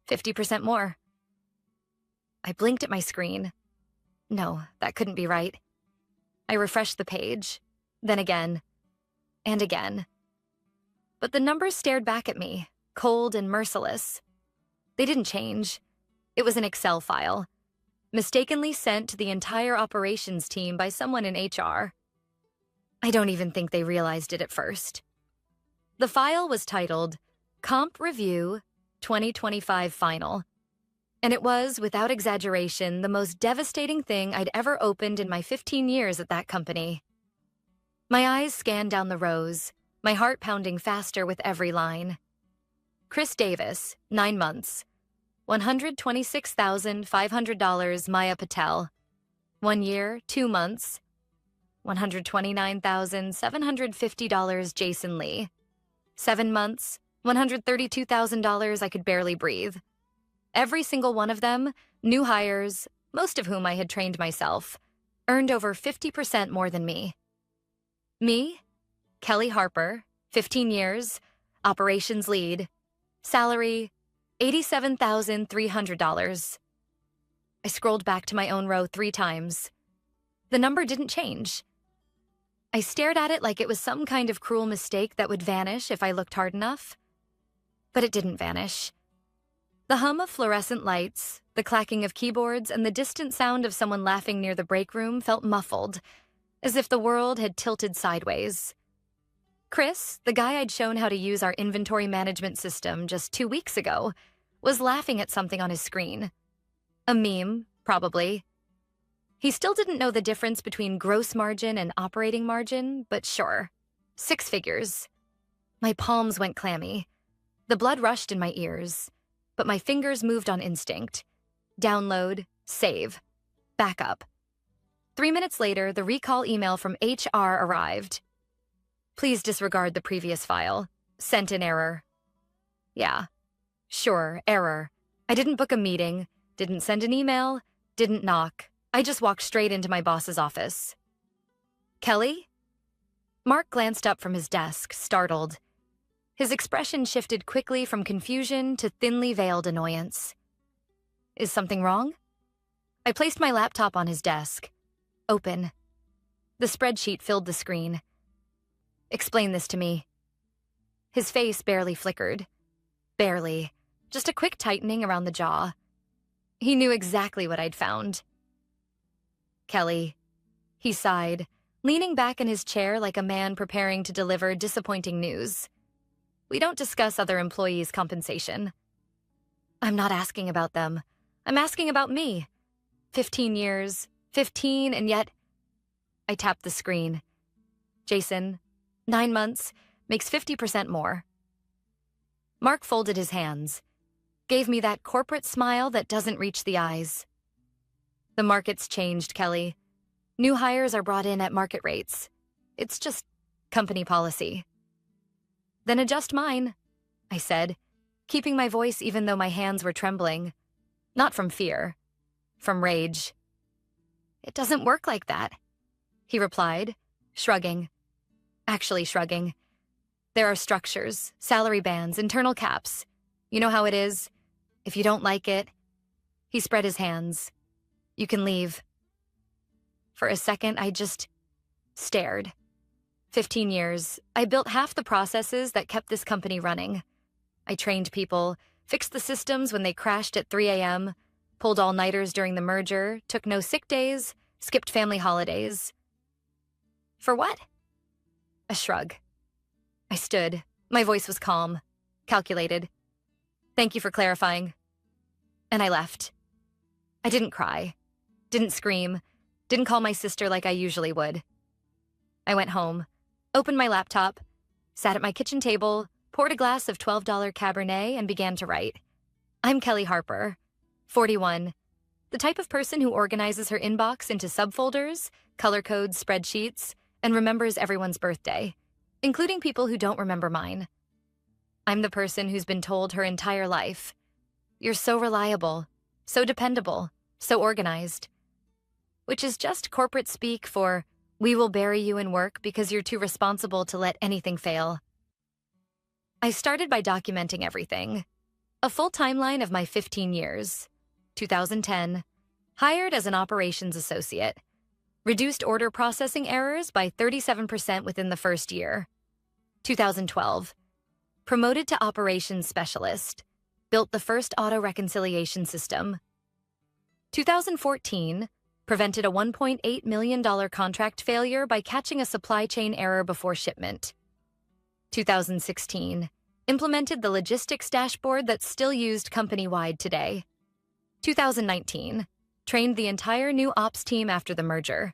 50% more. I blinked at my screen. No, that couldn't be right. I refreshed the page, then again, and again. But the numbers stared back at me, cold and merciless. They didn't change. It was an Excel file, mistakenly sent to the entire operations team by someone in HR. I don't even think they realized it at first. The file was titled Comp Review 2025 Final, and it was, without exaggeration, the most devastating thing I'd ever opened in my 15 years at that company. My eyes scanned down the rows, my heart pounding faster with every line. Chris Davis, 9 months. $126,500 Maya Patel. 1 year, 2 months. $129,750 Jason Lee. 7 months, $132,000 I could barely breathe. Every single one of them, new hires, most of whom I had trained myself, earned over 50% more than me. Me, Kelly Harper, 15 years, operations lead, salary, $87,300. I scrolled back to my own row 3 times. The number didn't change. I stared at it like it was some kind of cruel mistake that would vanish if I looked hard enough. But it didn't vanish. The hum of fluorescent lights, the clacking of keyboards, and the distant sound of someone laughing near the break room felt muffled, as if the world had tilted sideways. Chris, the guy I'd shown how to use our inventory management system just 2 weeks ago, was laughing at something on his screen. A meme, probably. He still didn't know the difference between gross margin and operating margin, but sure. 6 figures. My palms went clammy. The blood rushed in my ears, but my fingers moved on instinct. Download, save, backup. 3 minutes later, the recall email from HR arrived. Please disregard the previous file. Sent in error. Yeah, sure, error. I didn't book a meeting, didn't send an email, didn't knock. I just walked straight into my boss's office. Kelly? Mark glanced up from his desk, startled. His expression shifted quickly from confusion to thinly veiled annoyance. Is something wrong? I placed my laptop on his desk. Open. The spreadsheet filled the screen. Explain this to me. His face barely flickered. Barely. Just a quick tightening around the jaw. He knew exactly what I'd found. Kelly. He sighed, leaning back in his chair like a man preparing to deliver disappointing news. We don't discuss other employees' compensation. I'm not asking about them. I'm asking about me. 15 years, 15, and yet... I tapped the screen. Jason, 9 months, makes 50% more. Mark folded his hands, gave me that corporate smile that doesn't reach the eyes. The market's changed, Kelly. New hires are brought in at market rates. It's just company policy. Then adjust mine, I said, keeping my voice even though my hands were trembling. Not from fear, from rage. It doesn't work like that, he replied, shrugging. Actually shrugging. There are structures, salary bands, internal caps. You know how it is. If you don't like it... He spread his hands. You can leave. For a second, I just stared. 15 years, I built half the processes that kept this company running. I trained people, fixed the systems when they crashed at 3 a.m., pulled all-nighters during the merger, took no sick days, skipped family holidays. For what? A shrug. I stood. My voice was calm, calculated. Thank you for clarifying. And I left. I didn't cry, didn't scream, didn't call my sister like I usually would. I went home, opened my laptop, sat at my kitchen table, poured a glass of $12 Cabernet, and began to write. I'm Kelly Harper, 41, the type of person who organizes her inbox into subfolders, color codes spreadsheets, and remembers everyone's birthday, including people who don't remember mine. I'm the person who's been told her entire life, you're so reliable, so dependable, so organized. Which is just corporate speak for, we will bury you in work because you're too responsible to let anything fail. I started by documenting everything. A full timeline of my 15 years. 2010, hired as an operations associate. Reduced order processing errors by 37% within the first year. 2012, promoted to operations specialist. Built the first auto reconciliation system. 2014, prevented a $1.8 million contract failure by catching a supply chain error before shipment. 2016, implemented the logistics dashboard that's still used company-wide today. 2019, trained the entire new ops team after the merger.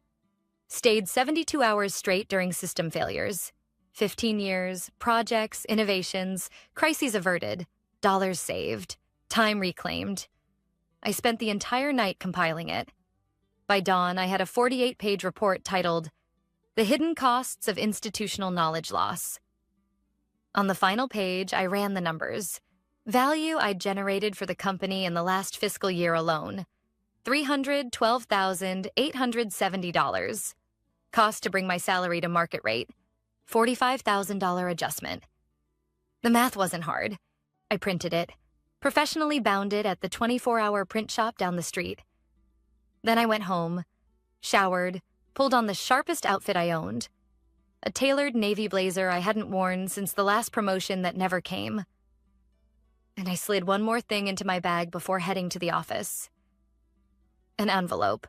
Stayed 72 hours straight during system failures. 15 years, projects, innovations, crises averted, dollars saved, time reclaimed. I spent the entire night compiling it. By dawn, I had a 48-page report titled, "The Hidden Costs of Institutional Knowledge Loss." On the final page, I ran the numbers. Value I'd generated for the company in the last fiscal year alone, $312,870. Cost to bring my salary to market rate, $45,000 adjustment. The math wasn't hard. I printed it, professionally bound it at the 24-hour print shop down the street. Then I went home, showered, pulled on the sharpest outfit I owned, a tailored navy blazer I hadn't worn since the last promotion that never came. And I slid one more thing into my bag before heading to the office. An envelope,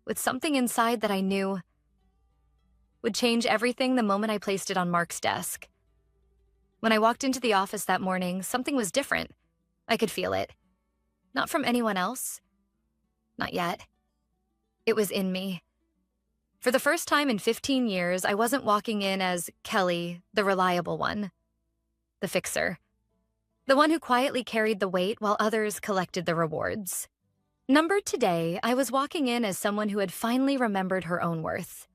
with something inside that I knew would change everything the moment I placed it on Mark's desk. When I walked into the office that morning, something was different. I could feel it. Not from anyone else. Not yet. It was in me. For the first time in 15 years, I wasn't walking in as Kelly, the reliable one. The fixer. The one who quietly carried the weight while others collected the rewards. Numbered today, I was walking in as someone who had finally remembered her own worth.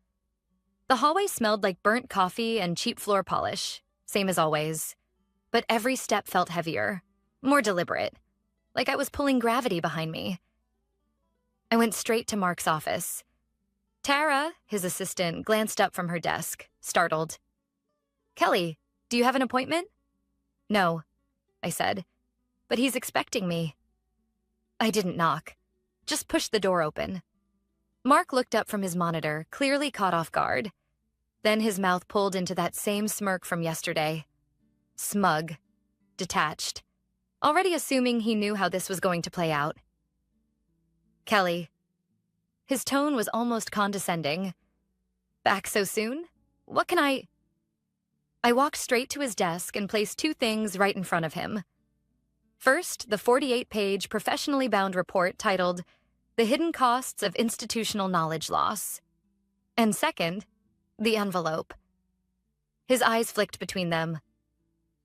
The hallway smelled like burnt coffee and cheap floor polish, same as always. But every step felt heavier, more deliberate, like I was pulling gravity behind me. I went straight to Mark's office. Tara, his assistant, glanced up from her desk, startled. "Kelly, do you have an appointment?" "No," I said, "but he's expecting me." I didn't knock, just pushed the door open. Mark looked up from his monitor, clearly caught off guard. Then his mouth pulled into that same smirk from yesterday. Smug, detached, already assuming he knew how this was going to play out. "Kelly." His tone was almost condescending. "Back so soon? What can I—" I walked straight to his desk and placed two things right in front of him. First, the 48-page professionally bound report titled, "The Hidden Costs of Institutional Knowledge Loss." And second, the envelope. His eyes flicked between them.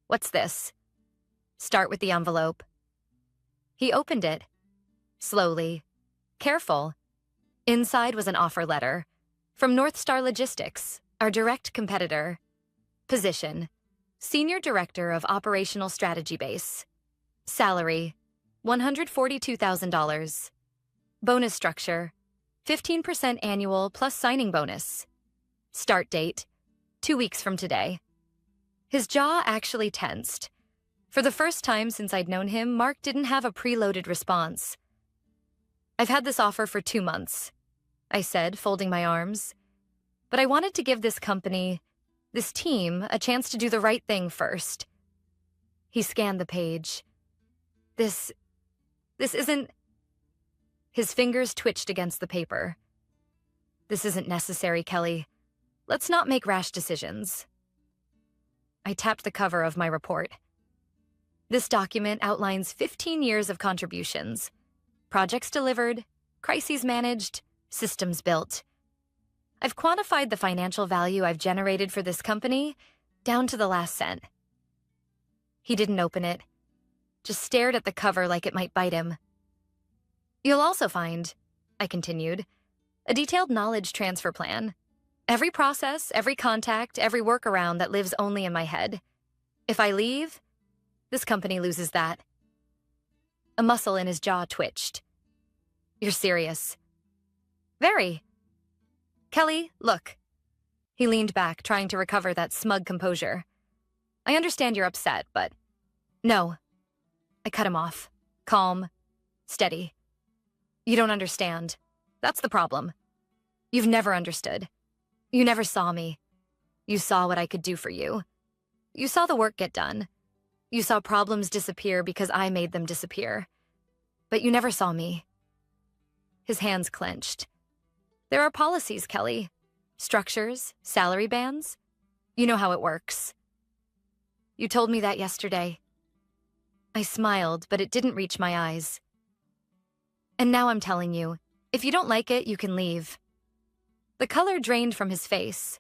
"What's this?" "Start with the envelope." He opened it. Slowly. Careful. Inside was an offer letter. From North Star Logistics, our direct competitor. Position: Senior Director of Operational Strategy Base. Salary: $142,000. Bonus structure: 15% annual plus signing bonus. Start date: 2 weeks from today. His jaw actually tensed. For the first time since I'd known him, Mark didn't have a preloaded response. "I've had this offer for 2 months," I said, folding my arms. "But I wanted to give this company, this team, a chance to do the right thing first." He scanned the page. This isn't—" His fingers twitched against the paper. "This isn't necessary, Kelly. Let's not make rash decisions." I tapped the cover of my report. This document outlines 15 years of contributions. Projects delivered, crises managed, systems built. I've quantified the financial value I've generated for this company down to the last cent. He didn't open it, just stared at the cover like it might bite him. "You'll also find," I continued, "a detailed knowledge transfer plan. Every process, every contact, every workaround that lives only in my head. If I leave, this company loses that." A muscle in his jaw twitched. "You're serious?" "Very." "Kelly, look." He leaned back, trying to recover that smug composure. "I understand you're upset, but no. I cut him off. Calm. Steady. You don't understand. That's the problem. You've never understood. You never saw me. You saw what I could do for you. You saw the work get done. You saw problems disappear because I made them disappear. But you never saw me. His hands clenched. There are policies, Kelly. Structures, salary bands. You know how it works. You told me that yesterday. I smiled, but it didn't reach my eyes. And now I'm telling you, if you don't like it, you can leave. The color drained from his face.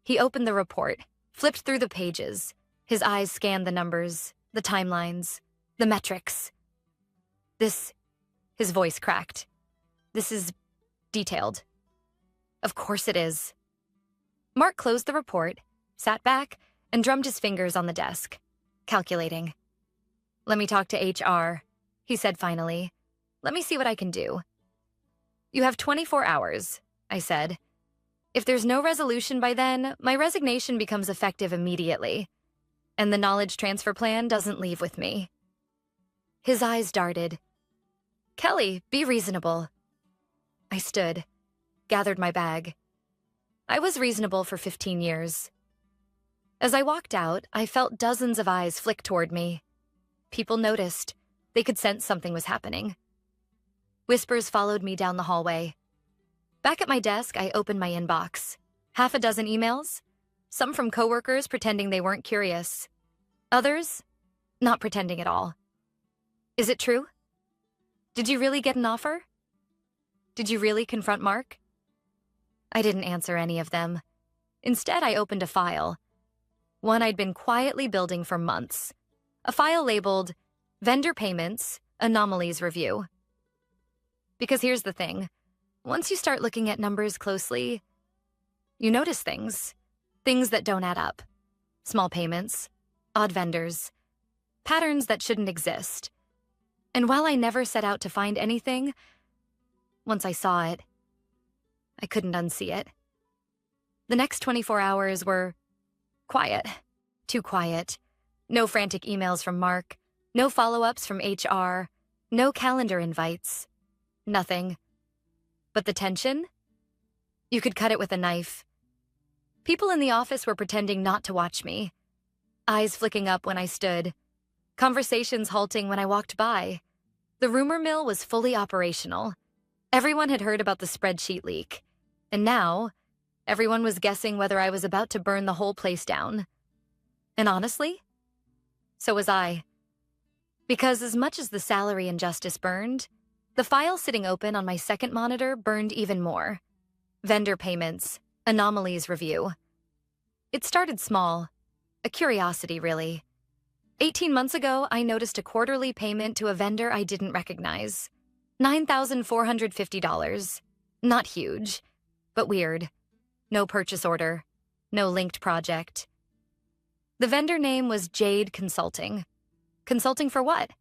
He opened the report, flipped through the pages. His eyes scanned the numbers, the timelines, the metrics. His voice cracked. This is detailed. Of course it is. Mark closed the report, sat back, and drummed his fingers on the desk, calculating. Let me talk to HR, he said finally. Let me see what I can do. You have 24 hours, I said. If there's no resolution by then, my resignation becomes effective immediately, and the knowledge transfer plan doesn't leave with me. His eyes darted. Kelly, be reasonable. I stood, gathered my bag. I was reasonable for 15 years. As I walked out, I felt dozens of eyes flick toward me. People noticed. They could sense something was happening. Whispers followed me down the hallway. Back at my desk, I opened my inbox. Half a dozen emails. Some from coworkers pretending they weren't curious. Others, not pretending at all. Is it true? Did you really get an offer? Did you really confront Mark? I didn't answer any of them. Instead, I opened a file. One I'd been quietly building for months. A file labeled Vendor Payments, Anomalies Review. Because here's the thing. Once you start looking at numbers closely, you notice things. Things that don't add up. Small payments, odd vendors, patterns that shouldn't exist. And while I never set out to find anything, once I saw it, I couldn't unsee it. The next 24 hours were quiet. Too quiet. No frantic emails from Mark. No follow-ups from HR. No calendar invites. Nothing. But the tension? You could cut it with a knife. People in the office were pretending not to watch me. Eyes flicking up when I stood. Conversations halting when I walked by. The rumor mill was fully operational. Everyone had heard about the spreadsheet leak. And now, everyone was guessing whether I was about to burn the whole place down. And honestly, so was I. Because as much as the salary injustice burned, the file sitting open on my second monitor burned even more. Vendor Payments, Anomalies Review. It started small. A curiosity, really. 18 months ago, I noticed a quarterly payment to a vendor I didn't recognize. $9,450. Not huge, but weird. No purchase order. No linked project. The vendor name was Jade Consulting. Consulting for what?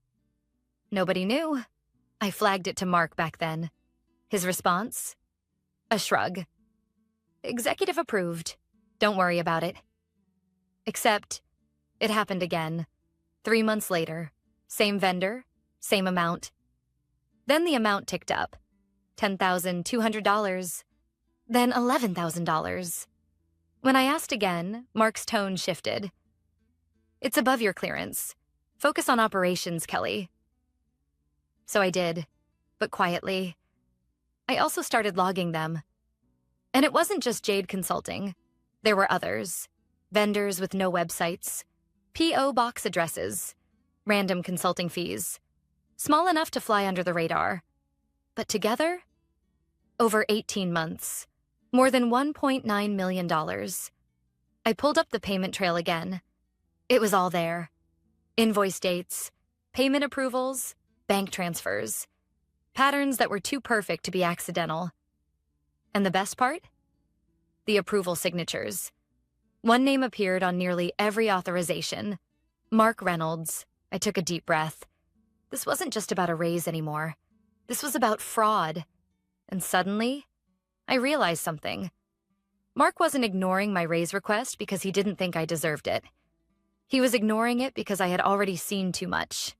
Nobody knew. I flagged it to Mark back then. His response? A shrug. Executive approved. Don't worry about it. Except, it happened again. 3 months later. Same vendor, same amount. Then the amount ticked up. $10,200. Then $11,000. When I asked again, Mark's tone shifted. It's above your clearance. Focus on operations, Kelly. So I did, but quietly. I also started logging them. And it wasn't just Jade Consulting. There were others. Vendors with no websites. P.O. box addresses. Random consulting fees. Small enough to fly under the radar. But together? Over 18 months. More than $1.9 million. I pulled up the payment trail again. It was all there. Invoice dates, payment approvals, bank transfers. Patterns that were too perfect to be accidental. And the best part? The approval signatures. One name appeared on nearly every authorization. Mark Reynolds. I took a deep breath. This wasn't just about a raise anymore. This was about fraud. And suddenly, I realized something. Mark wasn't ignoring my raise request because he didn't think I deserved it. He was ignoring it because I had already seen too much.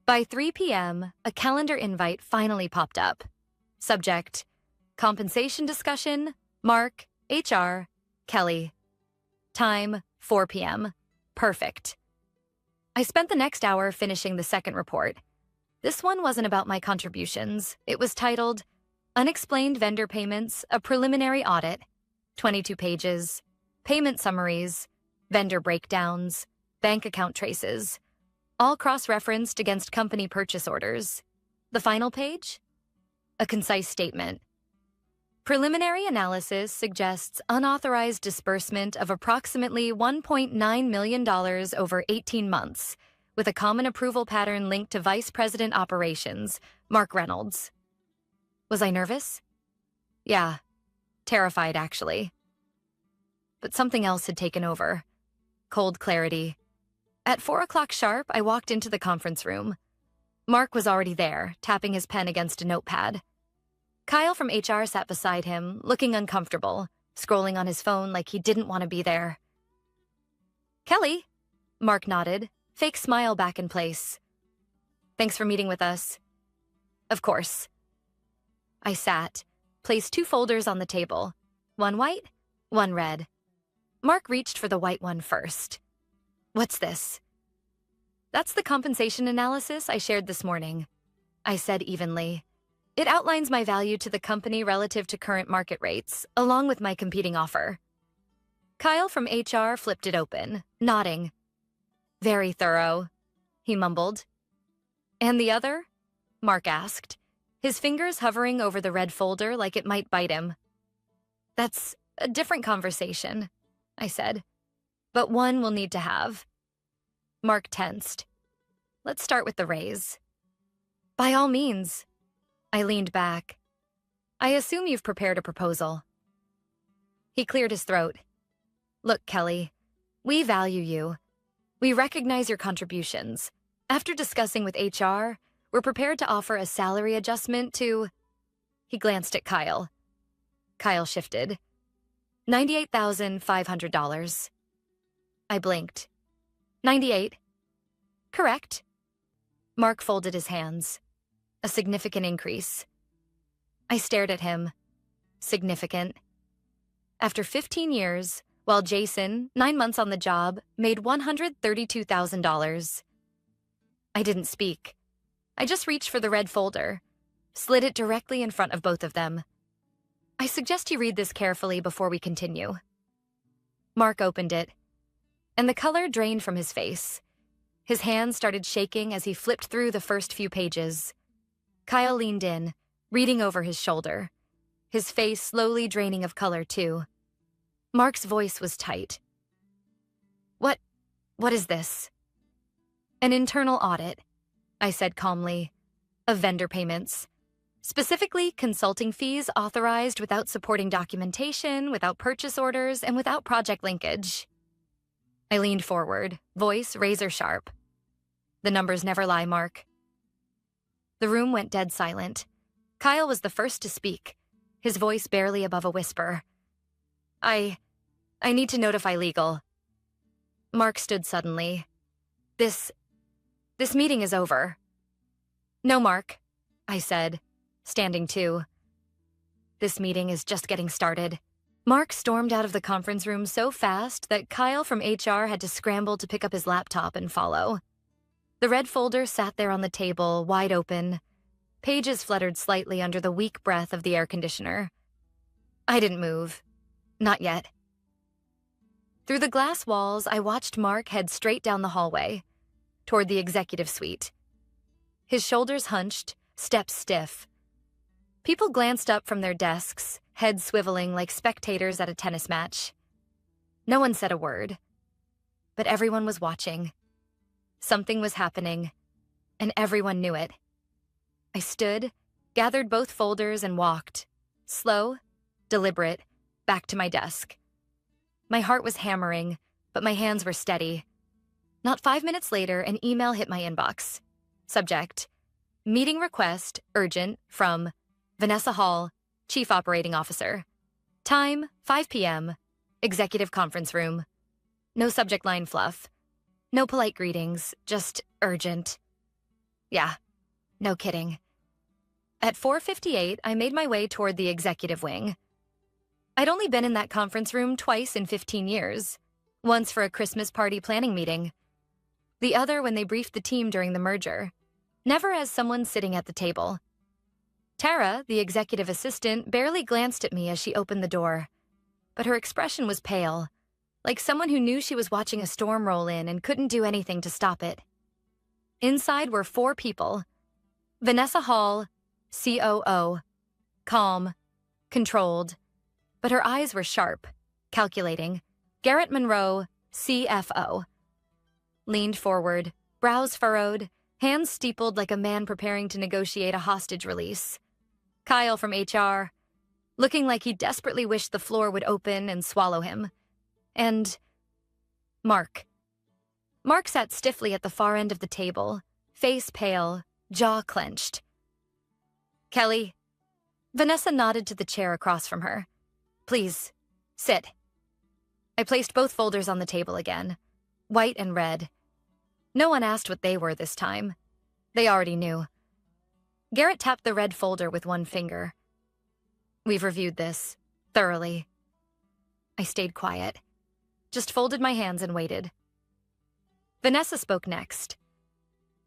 By 3 p.m., a calendar invite finally popped up. Subject: compensation discussion, Mark, HR, Kelly. Time: 4 p.m. Perfect. I spent the next hour finishing the second report. This one wasn't about my contributions. It was titled, Unexplained Vendor Payments, a Preliminary Audit. 22 pages, payment summaries, vendor breakdowns, bank account traces, all cross-referenced against company purchase orders. The final page? A concise statement. Preliminary analysis suggests unauthorized disbursement of approximately $1.9 million over 18 months, with a common approval pattern linked to Vice President Operations, Mark Reynolds. Was I nervous? Yeah, terrified actually. But something else had taken over. Cold clarity. At 4 o'clock sharp, I walked into the conference room. Mark was already there, tapping his pen against a notepad. Kyle from HR sat beside him, looking uncomfortable, scrolling on his phone like he didn't want to be there. Kelly, Mark nodded, fake smile back in place. Thanks for meeting with us. Of course. I sat, placed 2 folders on the table, one white, one red. Mark reached for the white one first. What's this? That's the compensation analysis I shared this morning, I said evenly. It outlines my value to the company relative to current market rates, along with my competing offer. Kyle from HR flipped it open, nodding. Very thorough, he mumbled. And the other? Mark asked, his fingers hovering over the red folder like it might bite him. That's a different conversation, I said, but one we'll need to have. Mark tensed. Let's start with the raise. By all means. I leaned back. I assume you've prepared a proposal. He cleared his throat. Look, Kelly, we value you. We recognize your contributions. After discussing with HR, we're prepared to offer a salary adjustment to... He glanced at Kyle. Kyle shifted. $98,500. I blinked. 98. Correct. Mark folded his hands. A significant increase. I stared at him. Significant. After 15 years, while Jason, 9 months on the job, made $132,000. I didn't speak. I just reached for the red folder, slid it directly in front of both of them. I suggest you read this carefully before we continue. Mark opened it, and the color drained from his face. His hands started shaking as he flipped through the first few pages. Kyle leaned in, reading over his shoulder, his face slowly draining of color, too. Mark's voice was tight. What is this? An internal audit, I said calmly, of vendor payments. Specifically, consulting fees authorized without supporting documentation, without purchase orders, and without project linkage. I leaned forward, voice razor sharp. The numbers never lie, Mark. The room went dead silent. Kyle was the first to speak, his voice barely above a whisper. I need to notify legal. Mark stood suddenly. This meeting is over. No, Mark, I said, standing too. This meeting is just getting started. Mark stormed out of the conference room so fast that Kyle from HR had to scramble to pick up his laptop and follow. The red folder sat there on the table, wide open. Pages fluttered slightly under the weak breath of the air conditioner. I didn't move. Not yet. Through the glass walls, I watched Mark head straight down the hallway, toward the executive suite. His shoulders hunched, steps stiff. People glanced up from their desks, heads swiveling like spectators at a tennis match. No one said a word, but everyone was watching. Something was happening, and everyone knew it. I stood, gathered both folders, and walked, slow, deliberate, back to my desk. My heart was hammering, but my hands were steady. Not 5 minutes later, an email hit my inbox. Subject: Meeting request, urgent, from Vanessa Hall, Chief Operating Officer. Time, 5 p.m., Executive Conference Room. No subject line fluff. No polite greetings, just urgent. Yeah, no kidding. At 4:58, I made my way toward the executive wing. I'd only been in that conference room twice in 15 years, once for a Christmas party planning meeting, the other when they briefed the team during the merger, never as someone sitting at the table. Tara, the executive assistant, barely glanced at me as she opened the door, but her expression was pale, like someone who knew she was watching a storm roll in and couldn't do anything to stop it. Inside were 4 people. Vanessa Hall, COO, calm, controlled, but her eyes were sharp, calculating. Garrett Monroe, CFO. Leaned forward, brows furrowed, hands steepled like a man preparing to negotiate a hostage release. Kyle from HR, looking like he desperately wished the floor would open and swallow him. And Mark. Mark sat stiffly at the far end of the table, face pale, jaw clenched. Kelly. Vanessa nodded to the chair across from her. Please, sit. I placed both folders on the table again, white and red. No one asked what they were this time. They already knew. Garrett tapped the red folder with one finger. We've reviewed this, thoroughly. I stayed quiet, just folded my hands and waited. Vanessa spoke next.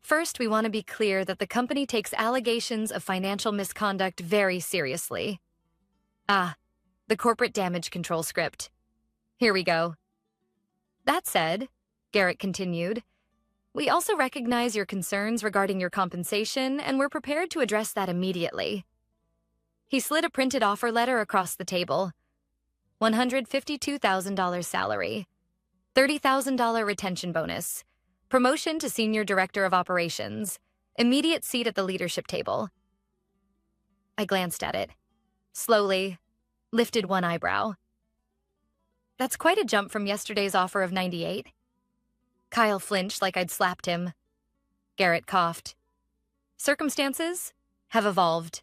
First, we want to be clear that the company takes allegations of financial misconduct very seriously. The corporate damage control script. Here we go. That said, Garrett continued, we also recognize your concerns regarding your compensation, and we're prepared to address that immediately. He slid a printed offer letter across the table. $152,000 salary, $30,000 retention bonus, promotion to senior director of operations, immediate seat at the leadership table. I glanced at it, slowly, lifted one eyebrow. That's quite a jump from yesterday's offer of 98. Kyle flinched like I'd slapped him. Garrett coughed. Circumstances have evolved.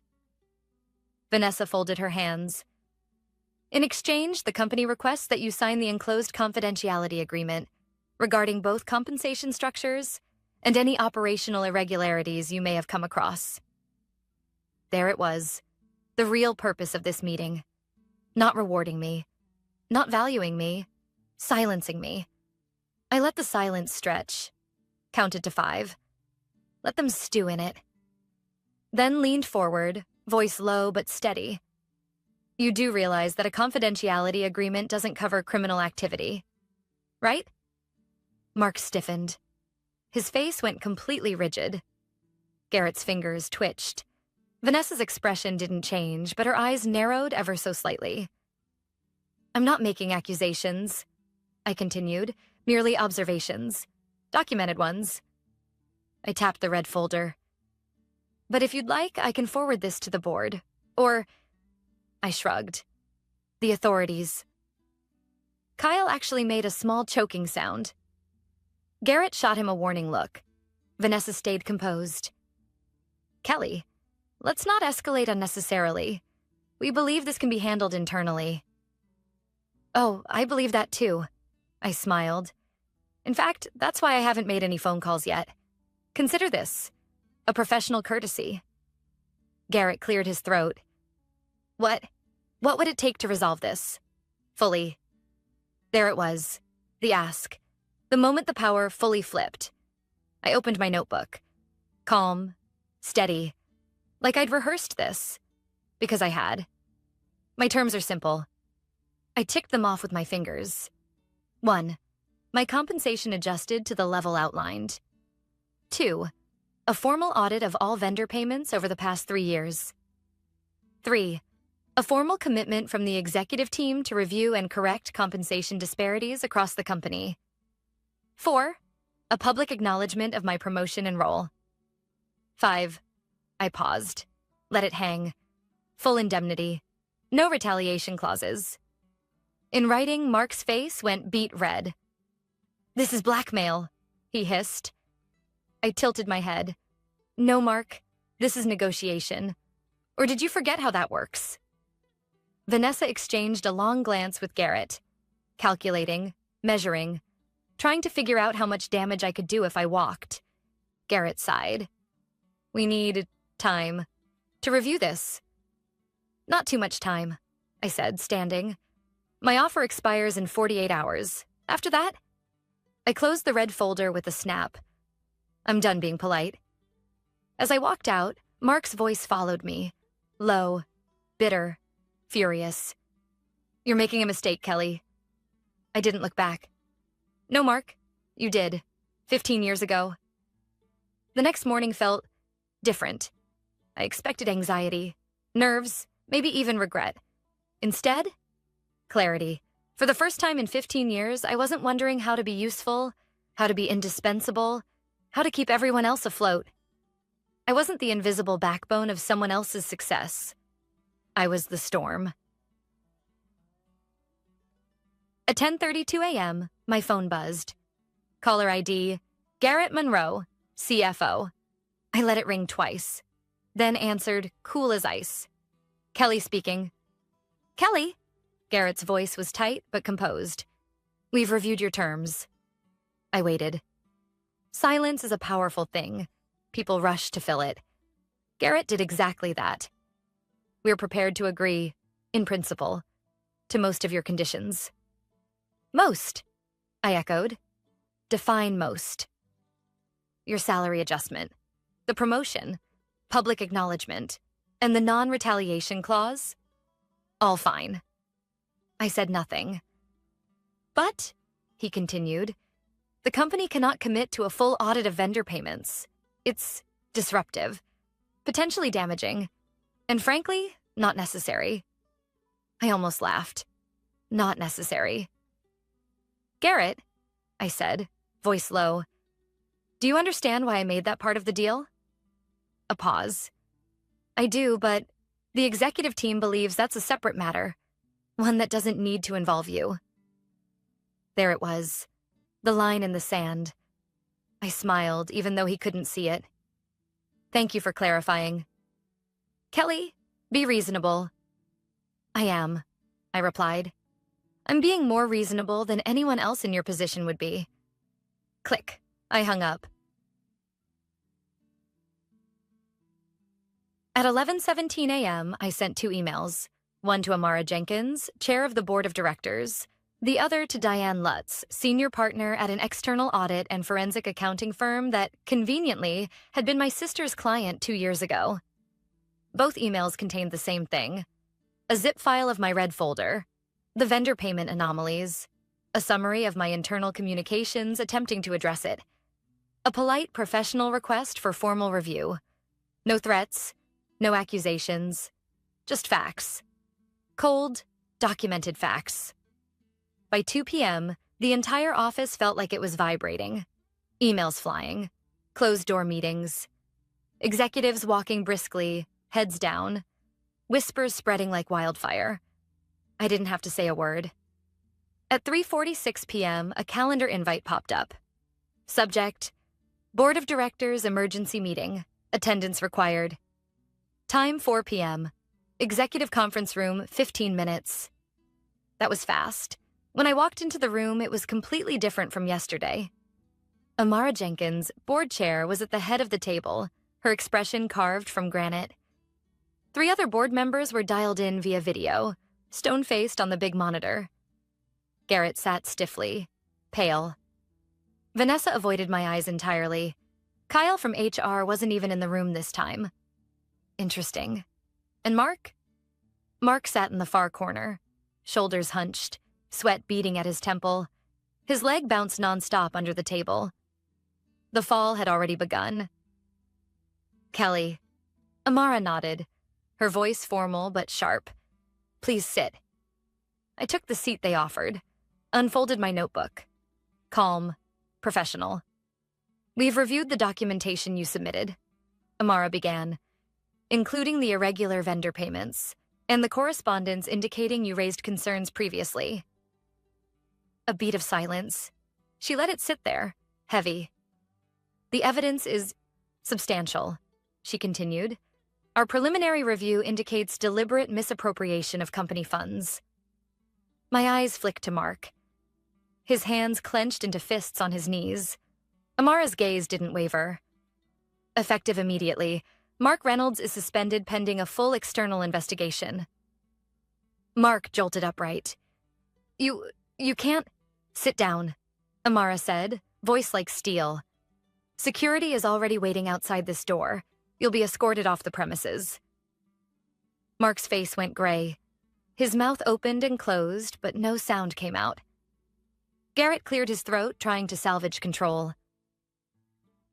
Vanessa folded her hands. In exchange, the company requests that you sign the enclosed confidentiality agreement regarding both compensation structures and any operational irregularities you may have come across. There it was, the real purpose of this meeting. Not rewarding me, not valuing me, silencing me. I let the silence stretch, counted to 5. Let them stew in it. Then leaned forward, voice low but steady. You do realize that a confidentiality agreement doesn't cover criminal activity, right? Mark stiffened. His face went completely rigid. Garrett's fingers twitched. Vanessa's expression didn't change, but her eyes narrowed ever so slightly. I'm not making accusations, I continued, merely observations, documented ones. I tapped the red folder. But if you'd like, I can forward this to the board, or... I shrugged. The authorities. Kyle actually made a small choking sound. Garrett shot him a warning look. Vanessa stayed composed. Kelly, let's not escalate unnecessarily. We believe this can be handled internally. Oh, I believe that too. I smiled. In fact, that's why I haven't made any phone calls yet. Consider this a professional courtesy. Garrett cleared his throat. What would it take to resolve this? Fully. There it was, the ask. The moment the power fully flipped. I opened my notebook. Calm, steady, like I'd rehearsed this. Because I had. My terms are simple. I ticked them off with my fingers. 1. My compensation adjusted to the level outlined. 2. A formal audit of all vendor payments over the past 3 years. 3. A formal commitment from the executive team to review and correct compensation disparities across the company. 4. A public acknowledgement of my promotion and role. 5. I paused. Let it hang. Full indemnity. No retaliation clauses. In writing, Mark's face went beet red. This is blackmail, he hissed. I tilted my head. No, Mark, this is negotiation. Or did you forget how that works? Vanessa exchanged a long glance with Garrett, calculating, measuring, trying to figure out how much damage I could do if I walked. Garrett sighed. We need time to review this. Not too much time, I said, standing. My offer expires in 48 hours. After that, I closed the red folder with a snap. I'm done being polite. As I walked out, Mark's voice followed me, low, bitter, furious. You're making a mistake, Kelly. I didn't look back. No, Mark, you did. 15 years ago. The next morning felt different. I expected anxiety, nerves, maybe even regret. Instead, clarity. For the first time in 15 years, I wasn't wondering how to be useful, how to be indispensable, how to keep everyone else afloat. I wasn't the invisible backbone of someone else's success. I was the storm. At 10:32 a.m., my phone buzzed. Caller ID, Garrett Monroe, CFO. I let it ring twice, then answered, cool as ice. Kelly speaking. Kelly? Garrett's voice was tight but composed. We've reviewed your terms. I waited. Silence is a powerful thing. People rush to fill it. Garrett did exactly that. We're prepared to agree, in principle, to most of your conditions. Most, I echoed. Define most. Your salary adjustment, the promotion, public acknowledgement, and the non-retaliation clause? All fine. I said nothing. But, he continued, the company cannot commit to a full audit of vendor payments. It's disruptive, potentially damaging, and frankly, not necessary. I almost laughed. Not necessary. Garrett, I said, voice low, do you understand why I made that part of the deal? A pause. I do, but the executive team believes that's a separate matter, one that doesn't need to involve you. There it was, the line in the sand. I smiled, even though he couldn't see it. Thank you for clarifying. Kelly, be reasonable. I am, I replied. I'm being more reasonable than anyone else in your position would be. Click. I hung up. At 11:17 a.m., I sent 2 emails, one to Amara Jenkins, chair of the board of directors, the other to Diane Lutz, senior partner at an external audit and forensic accounting firm that, conveniently, had been my sister's client 2 years ago. Both emails contained the same thing, a zip file of my red folder, the vendor payment anomalies, a summary of my internal communications attempting to address it, a polite professional request for formal review. No threats, no accusations, just facts. Cold, documented facts. By 2 p.m., the entire office felt like it was vibrating. Emails flying, closed-door meetings, executives walking briskly, heads down, whispers spreading like wildfire. I didn't have to say a word. At 3:46 p.m., a calendar invite popped up. Subject, Board of Directors Emergency Meeting, attendance required. Time 4 p.m., executive conference room, 15 minutes. That was fast. When I walked into the room, it was completely different from yesterday. Amara Jenkins, board chair, was at the head of the table, her expression carved from granite. 3 other board members were dialed in via video, stone-faced on the big monitor. Garrett sat stiffly, pale. Vanessa avoided my eyes entirely. Kyle from HR wasn't even in the room this time. Interesting. And Mark? Mark sat in the far corner, shoulders hunched, sweat beading at his temple. His leg bounced nonstop under the table. The fall had already begun. Kelly. Amara nodded, her voice formal but sharp. Please sit. I took the seat they offered, unfolded my notebook. Calm, professional. We've reviewed the documentation you submitted, Amara began, including the irregular vendor payments and the correspondence indicating you raised concerns previously. A beat of silence. She let it sit there, heavy. The evidence is substantial, she continued. Our preliminary review indicates deliberate misappropriation of company funds. My eyes flicked to Mark. His hands clenched into fists on his knees. Amara's gaze didn't waver. Effective immediately. Mark Reynolds is suspended pending a full external investigation. Mark jolted upright. You can't... Sit down, Amara said, voice like steel. Security is already waiting outside this door. You'll be escorted off the premises. Mark's face went gray. His mouth opened and closed, but no sound came out. Garrett cleared his throat, trying to salvage control.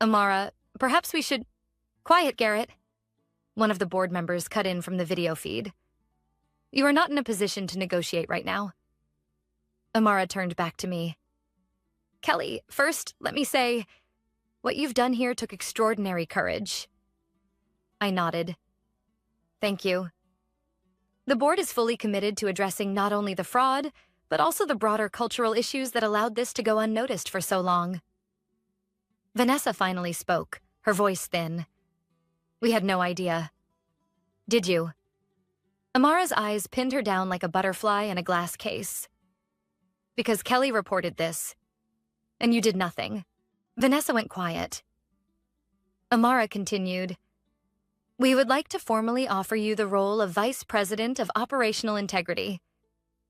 Amara, perhaps we should... Quiet, Garrett. One of the board members cut in from the video feed. You are not in a position to negotiate right now. Amara turned back to me. Kelly, first, let me say, what you've done here took extraordinary courage. I nodded. Thank you. The board is fully committed to addressing not only the fraud, but also the broader cultural issues that allowed this to go unnoticed for so long. Vanessa finally spoke, her voice thin. We had no idea. Did you? Amara's eyes pinned her down like a butterfly in a glass case. Because Kelly reported this, and you did nothing. Vanessa went quiet. Amara continued, We would like to formally offer you the role of Vice President of Operational Integrity.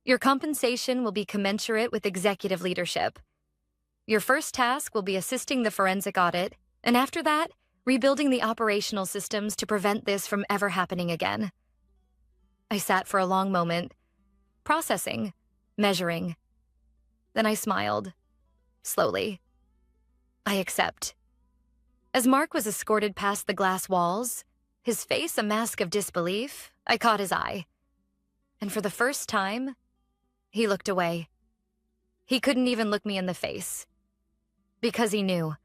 Your compensation will be commensurate with executive leadership. Your first task will be assisting the forensic audit, and after that, rebuilding the operational systems to prevent this from ever happening again. I sat for a long moment, processing, measuring. Then I smiled, slowly. I accept. As Mark was escorted past the glass walls, his face a mask of disbelief, I caught his eye. And for the first time, he looked away. He couldn't even look me in the face. Because he knew.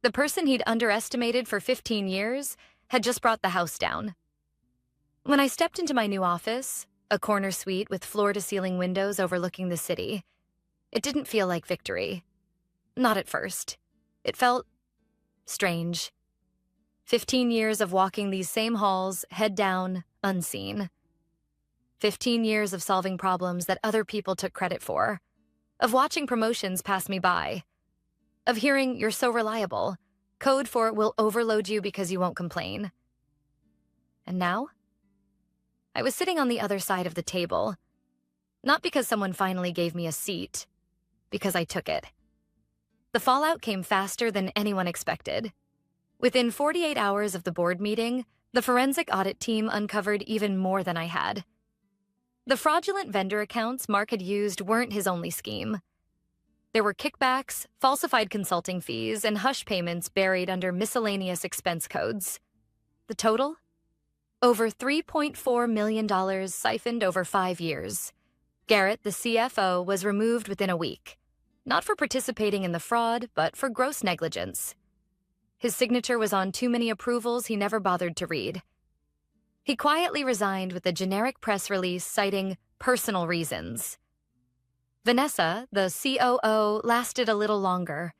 The person he'd underestimated for 15 years had just brought the house down. When I stepped into my new office, a corner suite with floor-to-ceiling windows overlooking the city, it didn't feel like victory. Not at first. It felt strange. 15 years of walking these same halls, head down, unseen. 15 years of solving problems that other people took credit for. Of watching promotions pass me by. Of hearing, you're so reliable. Code for will overload you because you won't complain. And now? I was sitting on the other side of the table. Not because someone finally gave me a seat. Because I took it. The fallout came faster than anyone expected. Within 48 hours of the board meeting, the forensic audit team uncovered even more than I had. The fraudulent vendor accounts Mark had used weren't his only scheme. There were kickbacks, falsified consulting fees, and hush payments buried under miscellaneous expense codes. The total? Over $3.4 million siphoned over 5 years. Garrett, the CFO, was removed within a week. Not for participating in the fraud, but for gross negligence. His signature was on too many approvals he never bothered to read. He quietly resigned with a generic press release citing personal reasons. Vanessa, the COO, lasted a little longer,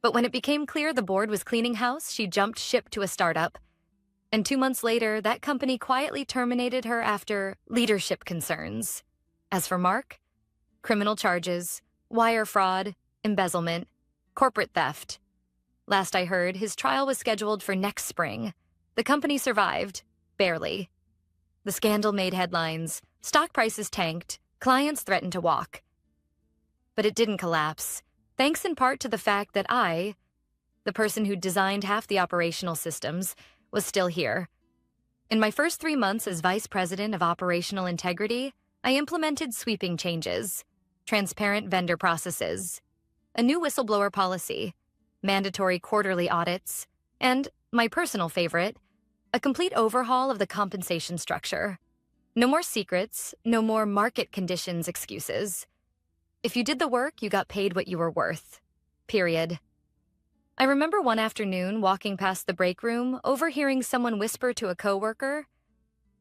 but when it became clear the board was cleaning house, she jumped ship to a startup. And 2 months later, that company quietly terminated her after leadership concerns. As for Mark, criminal charges, wire fraud, embezzlement, corporate theft. Last I heard, his trial was scheduled for next spring. The company survived, barely. The scandal made headlines, stock prices tanked, clients threatened to walk. But it didn't collapse, thanks in part to the fact that I, the person who designed half the operational systems, was still here. In my first 3 months as Vice President of Operational Integrity, I implemented sweeping changes, transparent vendor processes, a new whistleblower policy, mandatory quarterly audits, and, my personal favorite, a complete overhaul of the compensation structure. No more secrets, no more market conditions excuses. If you did the work, you got paid what you were worth. Period. I remember one afternoon walking past the break room, overhearing someone whisper to a coworker,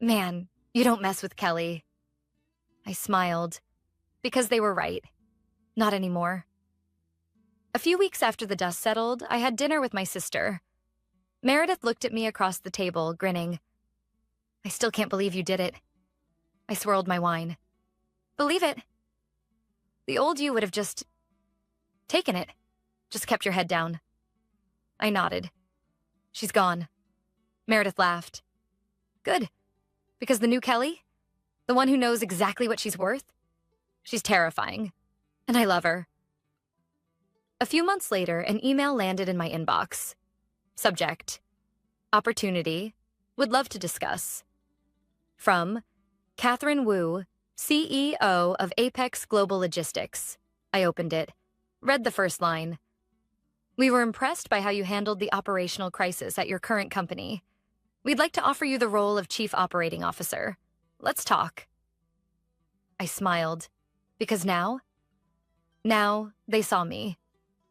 "Man, you don't mess with Kelly." I smiled, because they were right. Not anymore. A few weeks after the dust settled, I had dinner with my sister. Meredith looked at me across the table, grinning. "I still can't believe you did it." I swirled my wine. "Believe it. The old you would have just taken it. Just kept your head down." I nodded. She's gone. Meredith laughed. Good. Because the new Kelly? The one who knows exactly what she's worth? She's terrifying. And I love her. A few months later, an email landed in my inbox. Subject: Opportunity. Would love to discuss. From Catherine Wu, CEO of Apex Global Logistics. I opened it. Read the first line. We were impressed by how you handled the operational crisis at your current company. We'd like to offer you the role of Chief Operating Officer. Let's talk. I smiled. Because now they saw me.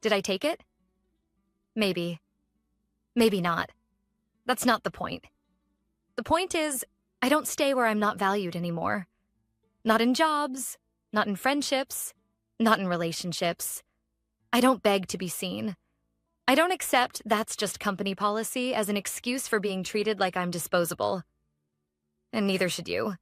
Did I take it? Maybe. Maybe not. That's not the point. The point is, I don't stay where I'm not valued anymore. Not in jobs, not in friendships, not in relationships. I don't beg to be seen. I don't accept that's just company policy as an excuse for being treated like I'm disposable. And neither should you.